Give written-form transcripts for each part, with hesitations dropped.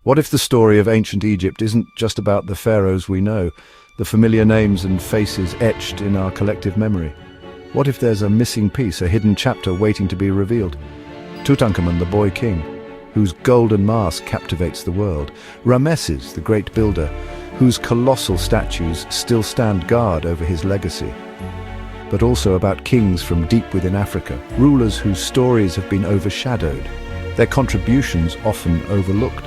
What if the story of ancient Egypt isn't just about the pharaohs we know, the familiar names and faces etched in our collective memory? What if there's a missing piece, a hidden chapter waiting to be revealed? Tutankhamun, the boy king, whose golden mask captivates the world. Ramesses, the great builder, whose colossal statues still stand guard over his legacy. But also about kings from deep within Africa, rulers whose stories have been overshadowed, their contributions often overlooked.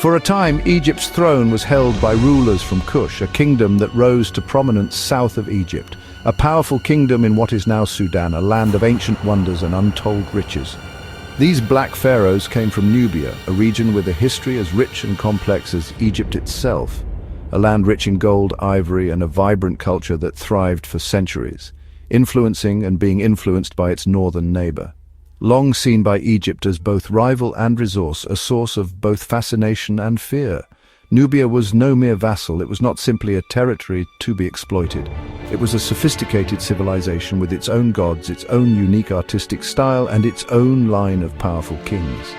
For a time, Egypt's throne was held by rulers from Kush, a kingdom that rose to prominence south of Egypt, a powerful kingdom in what is now Sudan, a land of ancient wonders and untold riches. These Black Pharaohs came from Nubia, a region with a history as rich and complex as Egypt itself, a land rich in gold, ivory, and a vibrant culture that thrived for centuries, influencing and being influenced by its northern neighbor. Long seen by Egypt as both rival and resource, a source of both fascination and fear. Nubia was no mere vassal. It was not simply a territory to be exploited. It was a sophisticated civilization with its own gods, its own unique artistic style, and its own line of powerful kings.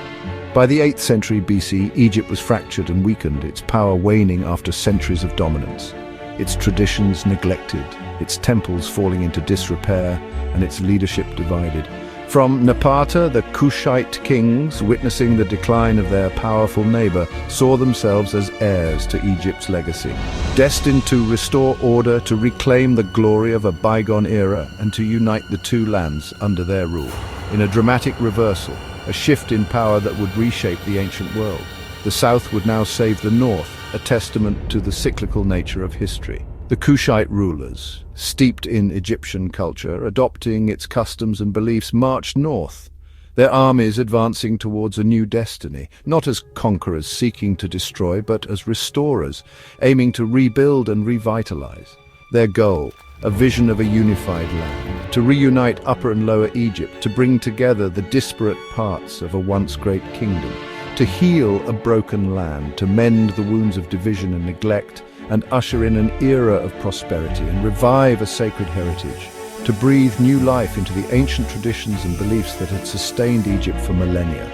By the 8th century BC, Egypt was fractured and weakened, its power waning after centuries of dominance. Its traditions neglected, its temples falling into disrepair, and its leadership divided. From Napata, the Kushite kings, witnessing the decline of their powerful neighbor, saw themselves as heirs to Egypt's legacy, destined to restore order, to reclaim the glory of a bygone era, and to unite the two lands under their rule. In a dramatic reversal, a shift in power that would reshape the ancient world. The South would now save the North, a testament to the cyclical nature of history. The Kushite rulers, steeped in Egyptian culture, adopting its customs and beliefs, marched north, their armies advancing towards a new destiny, not as conquerors seeking to destroy, but as restorers, aiming to rebuild and revitalize. Their goal, a vision of a unified land, to reunite Upper and Lower Egypt, to bring together the disparate parts of a once great kingdom, to heal a broken land, to mend the wounds of division and neglect, and usher in an era of prosperity and revive a sacred heritage, to breathe new life into the ancient traditions and beliefs that had sustained Egypt for millennia.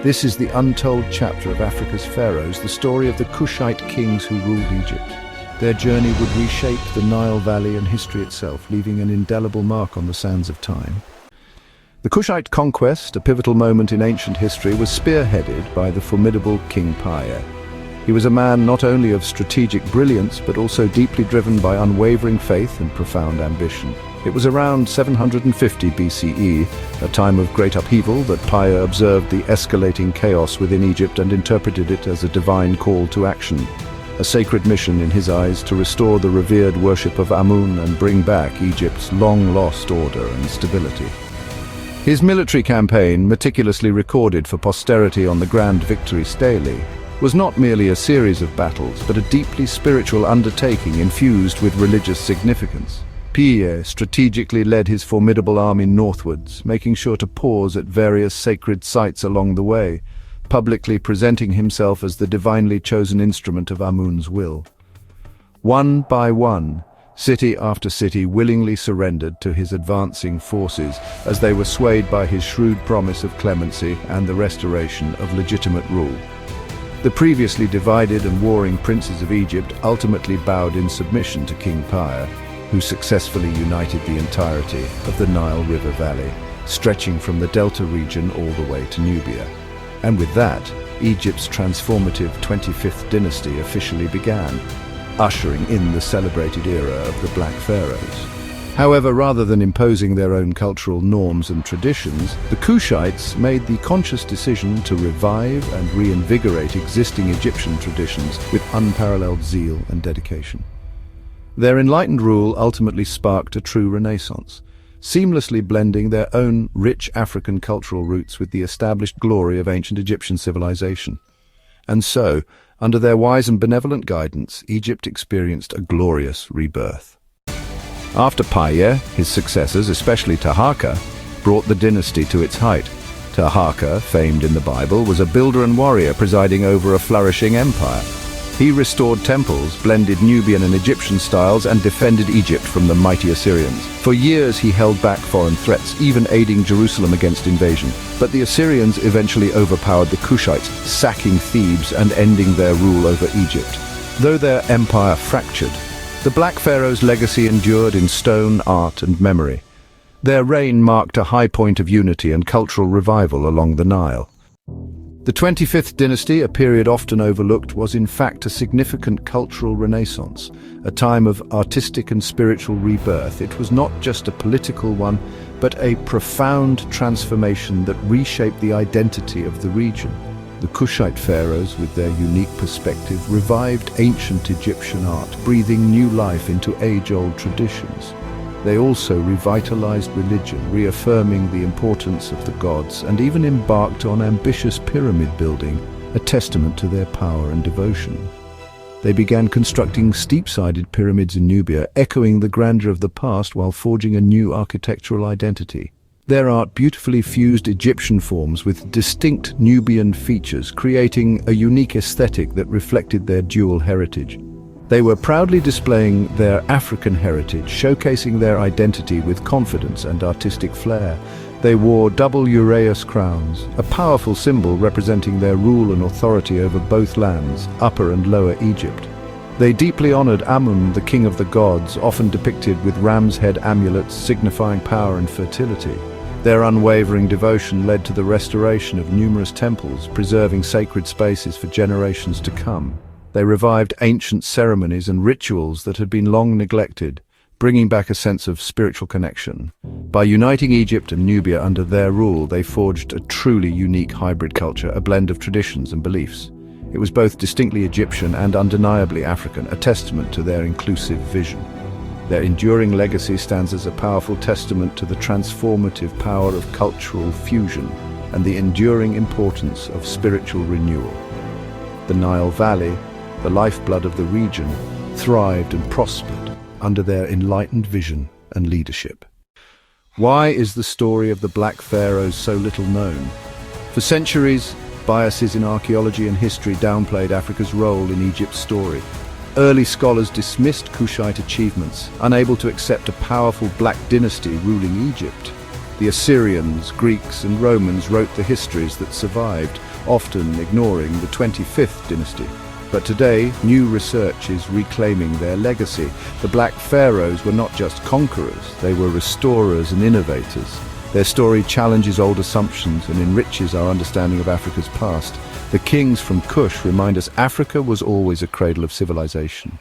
This is the untold chapter of Africa's pharaohs, the story of the Kushite kings who ruled Egypt. Their journey would reshape the Nile Valley and history itself, leaving an indelible mark on the sands of time. The Kushite conquest, a pivotal moment in ancient history, was spearheaded by the formidable King Piye. He was a man not only of strategic brilliance, but also deeply driven by unwavering faith and profound ambition. It was around 750 BCE, a time of great upheaval, that Piye observed the escalating chaos within Egypt and interpreted it as a divine call to action. A sacred mission in his eyes to restore the revered worship of Amun and bring back Egypt's long-lost order and stability. His military campaign, meticulously recorded for posterity on the Grand Victory Stele, was not merely a series of battles, but a deeply spiritual undertaking infused with religious significance. Piye strategically led his formidable army northwards, making sure to pause at various sacred sites along the way, publicly presenting himself as the divinely chosen instrument of Amun's will. One by one, city after city willingly surrendered to his advancing forces as they were swayed by his shrewd promise of clemency and the restoration of legitimate rule. The previously divided and warring princes of Egypt ultimately bowed in submission to King Piye, who successfully united the entirety of the Nile River Valley, stretching from the Delta region all the way to Nubia. And with that, Egypt's transformative 25th dynasty officially began, ushering in the celebrated era of the Black Pharaohs. However, rather than imposing their own cultural norms and traditions, the Kushites made the conscious decision to revive and reinvigorate existing Egyptian traditions with unparalleled zeal and dedication. Their enlightened rule ultimately sparked a true renaissance, seamlessly blending their own rich African cultural roots with the established glory of ancient Egyptian civilization. And so, under their wise and benevolent guidance, Egypt experienced a glorious rebirth. After Piye, his successors, especially Taharka, brought the dynasty to its height. Taharka, famed in the Bible, was a builder and warrior presiding over a flourishing empire. He restored temples, blended Nubian and Egyptian styles, and defended Egypt from the mighty Assyrians. For years he held back foreign threats, even aiding Jerusalem against invasion. But the Assyrians eventually overpowered the Kushites, sacking Thebes and ending their rule over Egypt. Though their empire fractured, the Black Pharaohs' legacy endured in stone, art, and memory. Their reign marked a high point of unity and cultural revival along the Nile. The 25th dynasty, a period often overlooked, was in fact a significant cultural renaissance, a time of artistic and spiritual rebirth. It was not just a political one, but a profound transformation that reshaped the identity of the region. The Kushite pharaohs, with their unique perspective, revived ancient Egyptian art, breathing new life into age-old traditions. They also revitalized religion, reaffirming the importance of the gods, and even embarked on ambitious pyramid building, a testament to their power and devotion. They began constructing steep-sided pyramids in Nubia, echoing the grandeur of the past while forging a new architectural identity. Their art beautifully fused Egyptian forms with distinct Nubian features, creating a unique aesthetic that reflected their dual heritage. They were proudly displaying their African heritage, showcasing their identity with confidence and artistic flair. They wore double uraeus crowns, a powerful symbol representing their rule and authority over both lands, Upper and Lower Egypt. They deeply honored Amun, the king of the gods, often depicted with ram's head amulets signifying power and fertility. Their unwavering devotion led to the restoration of numerous temples, preserving sacred spaces for generations to come. They revived ancient ceremonies and rituals that had been long neglected, bringing back a sense of spiritual connection. By uniting Egypt and Nubia under their rule, they forged a truly unique hybrid culture, a blend of traditions and beliefs. It was both distinctly Egyptian and undeniably African, a testament to their inclusive vision. Their enduring legacy stands as a powerful testament to the transformative power of cultural fusion and the enduring importance of spiritual renewal. The Nile Valley, the lifeblood of the region, thrived and prospered under their enlightened vision and leadership. Why is the story of the Black Pharaohs so little known? For centuries, biases in archaeology and history downplayed Africa's role in Egypt's story. Early scholars dismissed Kushite achievements, unable to accept a powerful Black dynasty ruling Egypt. The Assyrians, Greeks, and Romans wrote the histories that survived, often ignoring the 25th dynasty. But today, new research is reclaiming their legacy. The Black Pharaohs were not just conquerors, they were restorers and innovators. Their story challenges old assumptions and enriches our understanding of Africa's past. The kings from Kush remind us Africa was always a cradle of civilization.